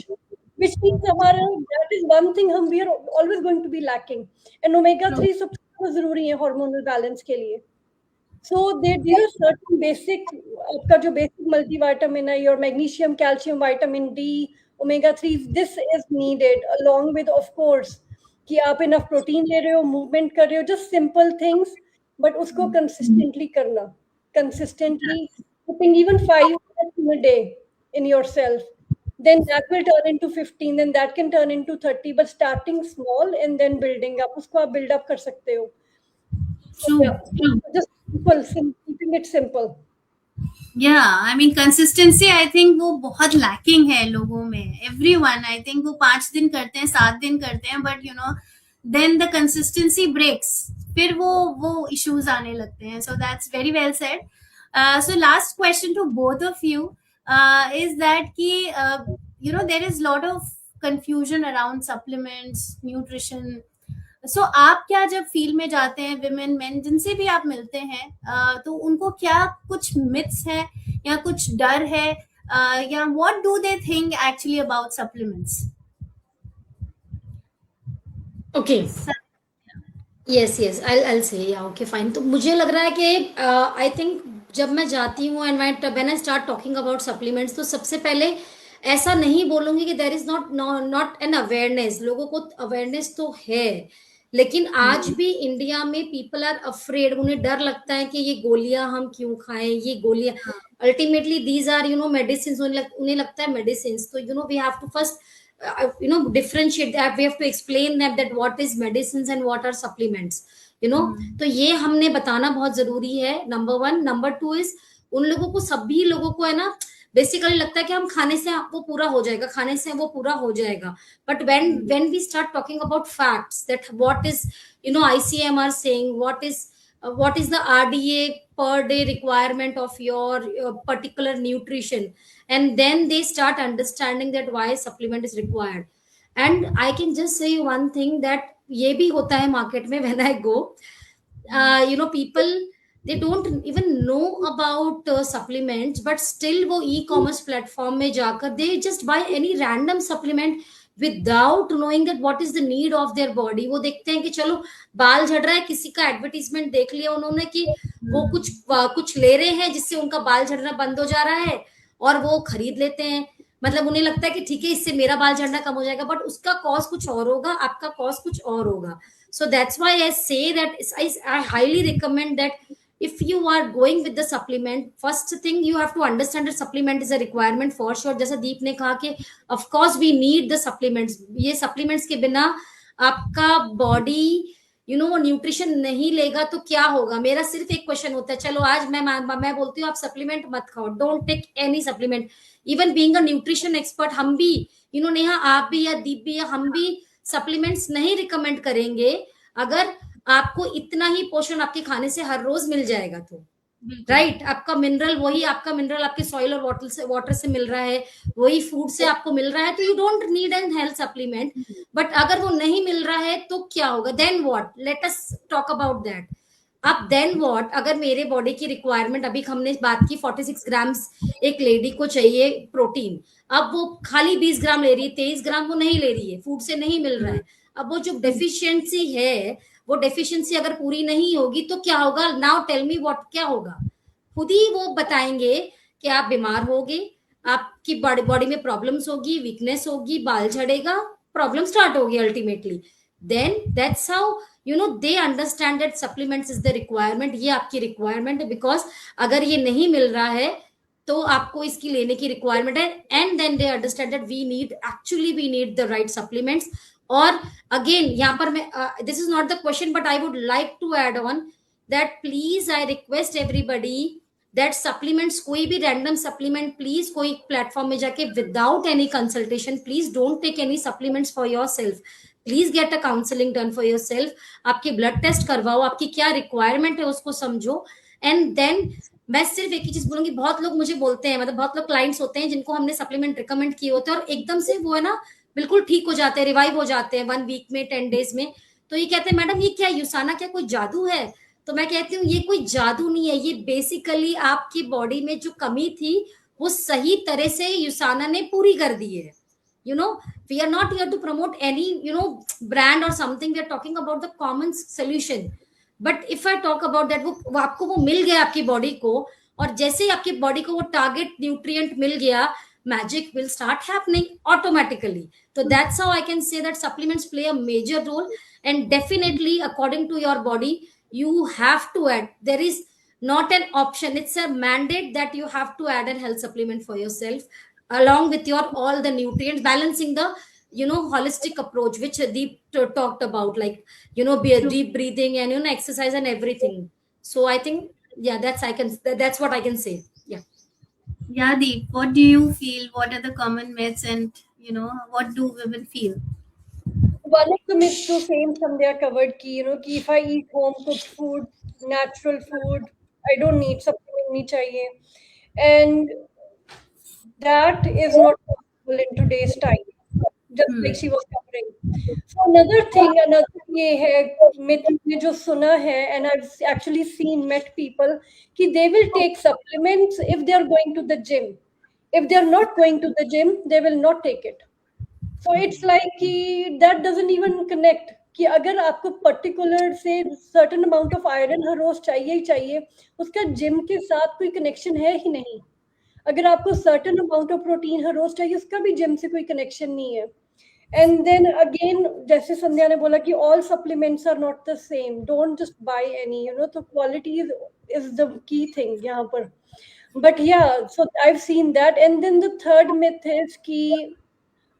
which means हमारा that is one thing we are always going to be lacking. And omega 3 सबसे ज़्यादा ज़रूरी है hormonal balance के लिए. So there are certain basic आपका जो basic multivitamin है, your magnesium, calcium, vitamin D, omega 3s, this is needed along with of course कि आप enough protein ले रहे हो, movement कर रहे हो, just simple things, but उसको consistently करना, consistently putting even 5 minutes in a day in yourself, then that will turn into 15, then that can turn into 30, but starting small and then building up, उसको आप build up कर सकते हो. True. Just simple, keeping it simple. Yeah, I mean consistency I think वो बहुत lacking है लोगों में. Everyone I think वो 5 दिन करते हैं, 7 दिन करते हैं, but you know then the consistency breaks. फिर वो issues आने लगते हैं. So that's very well said. So last question to both of you is that कि you know there is lot of confusion around supplements, nutrition. So आप क्या जब फील्ड में जाते हैं, विमेन मेन जिनसे भी आप मिलते हैं तो उनको क्या कुछ मिथ्स है या कुछ डर है या what do they think actually about supplements? Okay, yes I'll say या ओके फाइन. तो मुझे लग रहा है कि आई थिंक जब मैं जाती हूँ and when I start talking about supplements तो सबसे पहले ऐसा नहीं बोलूंगी कि there is not an awareness. लोगों को अवेयरनेस तो है, लेकिन आज भी इंडिया में पीपल आर अफ्रेड. उन्हें डर लगता है कि ये गोलियां हम क्यों खाएं, ये गोलियां अल्टीमेटली दीज आर मेडिसिन. उन्हें लगता है मेडिसिन. तो we have to first differentiate that. We have to explain that what is medicines and what are supplements. तो ये हमने बताना बहुत जरूरी है. नंबर 1. नंबर 2 इज उन लोगों को, सभी लोगों को है ना, बेसिकली लगता है कि हम खाने से वो पूरा हो जाएगा, खाने से वो पूरा हो जाएगा. But when we start talking about facts, that what is ICMR saying, what is the RDA per day requirement of your particular nutrition, and then they start understanding that why supplement is required. And I can just say one thing, that ये भी होता है market में. When I go, people, they don't even know about supplements, but still वो e-commerce platform में जाकर they just buy any random supplement without knowing that what is the need of their body. वो देखते हैं कि चलो बाल झड़ रहा है, किसी का एडवर्टीजमेंट देख लिया उन्होंने कि वो कुछ ले रहे हैं जिससे उनका बाल झड़ना बंद हो जा रहा है, और वो खरीद लेते हैं. मतलब उन्हें लगता है कि ठीक है, इससे मेरा बाल झड़ना कम हो जाएगा, बट उसका कॉज कुछ और होगा, आपका कॉज कुछ और होगा. So that's why I say that I highly recommend that if you are going with the supplement, first thing you have to understand that supplement is a requirement for sure. जैसा दीप ने कहा कि of course we need the supplements. ये supplements के बिना आपका बॉडी न्यूट्रिशन नहीं लेगा तो क्या होगा. मेरा सिर्फ एक क्वेश्चन होता है, चलो आज मैं बोलती हूँ आप सप्लीमेंट मत खाओ, don't take any supplement. Even being a nutrition expert, हम भी नेहा, आप भी या दीप भी या हम भी सप्लीमेंट्स नहीं रिकमेंड करेंगे अगर आपको इतना ही पोषण आपके खाने से हर रोज मिल जाएगा तो. राइट, आपका मिनरल आपके सॉइल और वाटर से मिल रहा है, वही फूड से आपको मिल रहा है, तो you don't need an health supplement. But अगर वो नहीं मिल रहा है तो क्या होगा, then what, let us talk about that. अब देन व्हाट, अगर मेरे बॉडी की रिक्वायरमेंट, अभी हमने बात की 46 ग्राम्स एक लेडी को चाहिए प्रोटीन, अब वो खाली 20 ग्राम ले रही है, 23 ग्राम वो नहीं ले रही है, फूड से नहीं मिल रहा है. अब वो जो डेफिशिएंसी है, वो डेफिशिएंसी अगर पूरी नहीं होगी तो क्या होगा. नाउ टेल मी व्हाट, क्या होगा. खुद ही वो बताएंगे कि आप बीमार होगे, आपकी बॉडी में प्रॉब्लम्स होगी, वीकनेस होगी, बाल झड़ेगा, प्रॉब्लम स्टार्ट होगी ultimately. Then that's how they understand that supplements is the requirement. ये आपकी रिक्वायरमेंट है, बिकॉज अगर ये नहीं मिल रहा है तो आपको इसकी लेने की रिक्वायरमेंट है. And then they understand that we need the right supplements. और अगेन यहाँ पर मैं, this is not the question, but I would like to add on that please I request everybody that supplements, कोई भी रैंडम सप्लीमेंट प्लीज कोई प्लेटफॉर्म में जाके without any consultation, please don't take any supplements for yourself. Please get a counselling done for yourself. आपके ब्लड टेस्ट करवाओ, आपकी क्या रिक्वायरमेंट है उसको समझो. एंड देन मैं सिर्फ एक ही चीज बोलूंगी, बहुत लोग मुझे बोलते हैं, मतलब बहुत लोग क्लाइंट्स होते हैं जिनको हमने सप्लीमेंट रिकमेंड किए होते हैं और एकदम से वो है ना बिल्कुल ठीक हो जाते हैं, रिवाइव हो जाते हैं 1 वीक में, 10 डेज में. तो ये कहते हैं मैडम ये क्या युसाना, क्या कोई जादू है? तो मैं कहती हूँ ये कोई जादू नहीं है, ये बेसिकली आपकी बॉडी में जो कमी थी वो सही तरह से युसाना ने पूरी कर दी है. You know, we are not here to promote any, you know, brand or something. We are talking about the common solution. But if I talk about that, वो आपको वो मिल गया आपकी बॉडी को, और जैसे ही आपकी बॉडी को वो टारगेट न्यूट्रिएंट मिल गया, magic will start happening automatically. So that's how I can say that supplements play a major role, and definitely according to your body you have to add. There is not an option, it's a mandate that you have to add a health supplement for yourself along with your all the nutrients, balancing the, you know, holistic approach which Deep talked about, like, you know, be a deep breathing and, you know, exercise and everything. So I think, yeah, that's what I can say. Yeah. Yeah, Deep, what do you feel? What are the common myths, and you know, what do women feel? One of the myths to same Sandhya covered ki, you know, ki if I eat home cooked food, natural food, I don't need supplement nahi chahiye. And that is not possible in today's time, just like she was covering. So another ये है myth में जो सुना है, and I've actually met people कि they will take supplements if they are going to the gym. If they are not going to the gym, they will not take it. So it's like कि that doesn't even connect कि अगर आपको पर्टिकुलर से certain amount of iron हर रोज चाहिए ही चाहिए, उसका जिम के साथ कोई कनेक्शन है ही नहीं. अगर आपको सर्टेन अमाउंट ऑफ प्रोटीन हर रोज चाहिए, उसका भी जिम से कोई कनेक्शन नहीं है. एंड देन अगेन जैसे संध्या ने बोला कि all supplements are not the same, don't just buy any, you know. तो quality is the key thing यहाँ पर. But yeah so I have seen that. And then the third myth is कि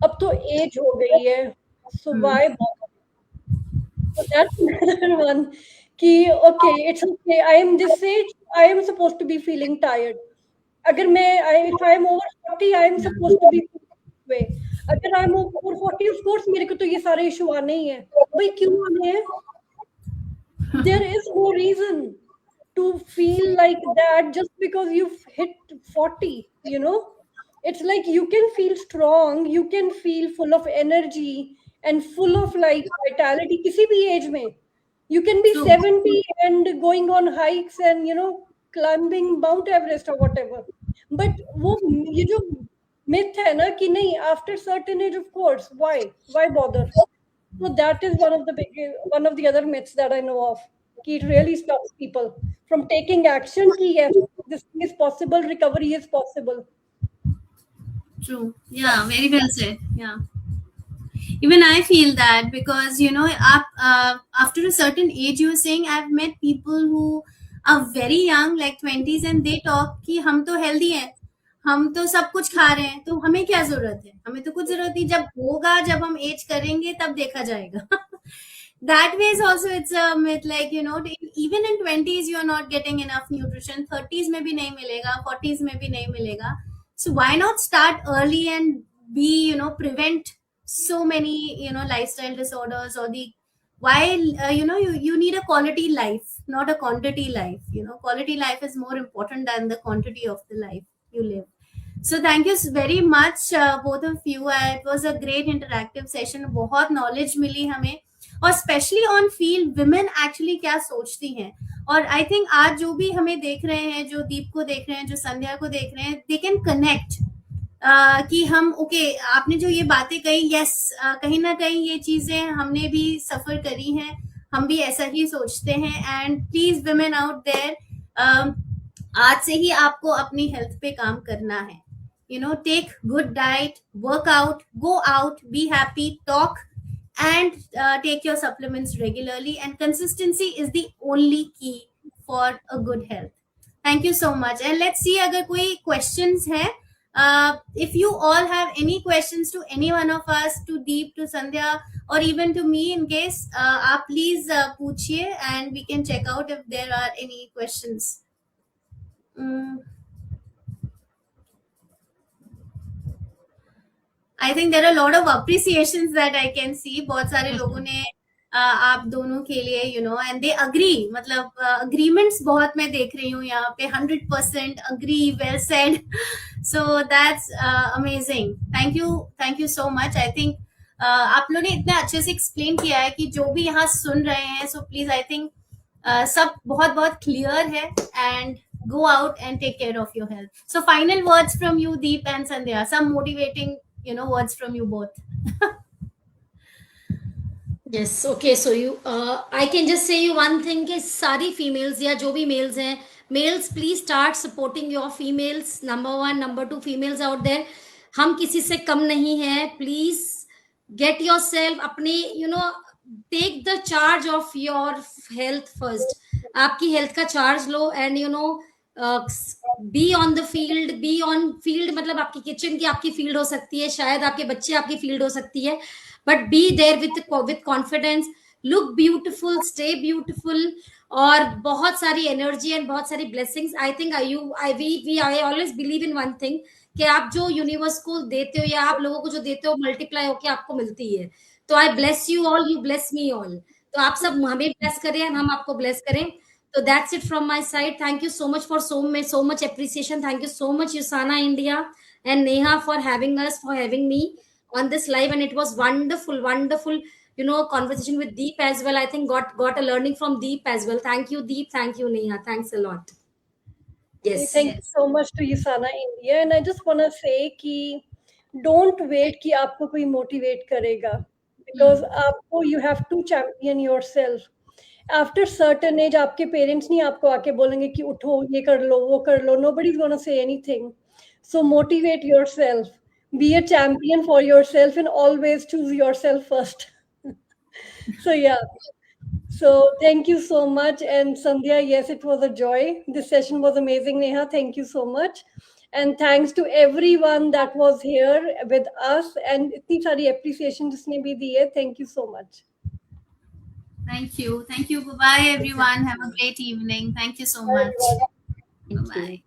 अब तो एज हो गई है, so why bother. So that's another one कि okay, it's okay, I am this age, I am supposed to be feeling tired. अगर मैं if I am over 40, I am supposed to be this way. अगर I am over 40, of course मेरे को तो ये सारे इशू आने ही हैं. भाई क्यों आने हैं? There is no reason to feel like that just because you've hit 40, you know. It's like you can feel strong, you can feel full of energy and full of like vitality किसी भी एज में. You can be 70 and going on hikes and, you know, climbing Mount Everest or whatever. But वो ये जो myth है ना कि नहीं, after certain age, of course, why bother? So that is one of the other myths that I know of. कि it really stops people from taking action कि yes, this thing is possible, recovery is possible. True. Yeah, very well said. Yeah. Even I feel that because, you know, after a certain age, you were saying, I've met people who are very young, like 20s, and they talk कि हम तो healthy हैं, हम तो सब कुछ खा रहे हैं, तो हमें क्या जरूरत है, हमें तो कुछ जरूरत नहीं, जब होगा, जब हम एज करेंगे तब देखा जाएगा. That way is also it's a myth, like, you know, even in 20s you are not getting enough nutrition, 30s में भी नहीं मिलेगा, 40s में भी नहीं मिलेगा. So why not start early and be, you know, prevent so many, you know, lifestyle disorders, or the while you know, you need a quality life, not a quantity life. You know, quality life is more important than the quantity of the life you live. So thank you very much both of you. It was a great interactive session. बहुत knowledge मिली हमें, और specially on field women actually क्या सोचती हैं. और आई थिंक आज जो भी हमें देख रहे हैं, जो दीप को देख रहे हैं, जो संध्या को देख रहे हैं, दे कैन कनेक्ट कि हम ओके, आपने जो ये बातें कही, यस, कहीं ना कहीं ये चीजें हमने भी सफर करी हैं, हम भी ऐसा ही सोचते हैं. And please women out there, आज से ही आपको अपनी हेल्थ पे काम करना है. You know, take good diet, work out, go out, be happy, talk, and take your supplements regularly, and consistency is the only key for a good health. Thank you so much. And let's see अगर कोई questions है. If you all have any questions to any one of us, to Deep, to Sandhya, or even to me in case, आप please पूछिए, and we can check out if there are any questions. I think there are a lot of appreciations that I can see. बहुत सारे लोगों ने आप दोनों के लिए, you know, and they agree. मतलब agreements बहुत मैं देख रही हूँ यहाँ पे, 100% agree, well said. So that's amazing. Thank you so much. I think आप लोगों ने इतने अच्छे से एक्सप्लेन किया है कि जो भी यहाँ सुन रहे हैं, सो प्लीज आई थिंक सब बहुत बहुत क्लियर है, and go out and take care of your health. So final words from you, Deep and Sandhya, some motivating words from you both. Yes, okay, so you I can just say you one thing कि सारी females या जो भी males हैं, males please start supporting your females. Number one, number two, females out there, हम किसी से कम नहीं हैं. Please get yourself अपने take the charge of your health first. आपकी health का charge low, and be on the field. Be on field मतलब आपकी kitchen की आपकी field हो सकती है, शायद आपके बच्चे आपकी field हो सकती है, but be there with confidence. Look beautiful, stay beautiful, और बहुत सारी energy and बहुत सारी blessings. I think I always believe in one thing कि आप जो यूनिवर्स को देते हो या आप लोगों को जो देते हो मल्टीप्लाई होके आपको मिलती है. तो आई bless you all, you bless me all. तो आप सब हमें ब्लेस करें और हम आपको ब्लेस करें. So that's it from my side. Thank you so much for so much appreciation. Thank you so much, Usana India and Neha, for having me on this live, and it was wonderful conversation with Deep as well. I think got a learning from Deep as well. Thank you, Deep. Thank you, Neha. Thanks a lot. Yes. Thank you so much to Usana India, and I just want to say कि don't wait कि आपको कोई motivate करेगा, because आपको you have to champion yourself. After certain age आपके parents नहीं आपको आके बोलेंगे कि उठो ये कर लो वो कर लो. Nobody's gonna say anything. So motivate yourself. Be a champion for yourself and always choose yourself first. So yeah. So thank you so much. And Sandhya, yes, it was a joy. This session was amazing. Neha, thank you so much. And thanks to everyone that was here with us. And itni sari appreciation jisne bhi di hai. Thank you so much. Thank you. Bye bye everyone. Have a great evening. Thank you so much. Thank you. Bye.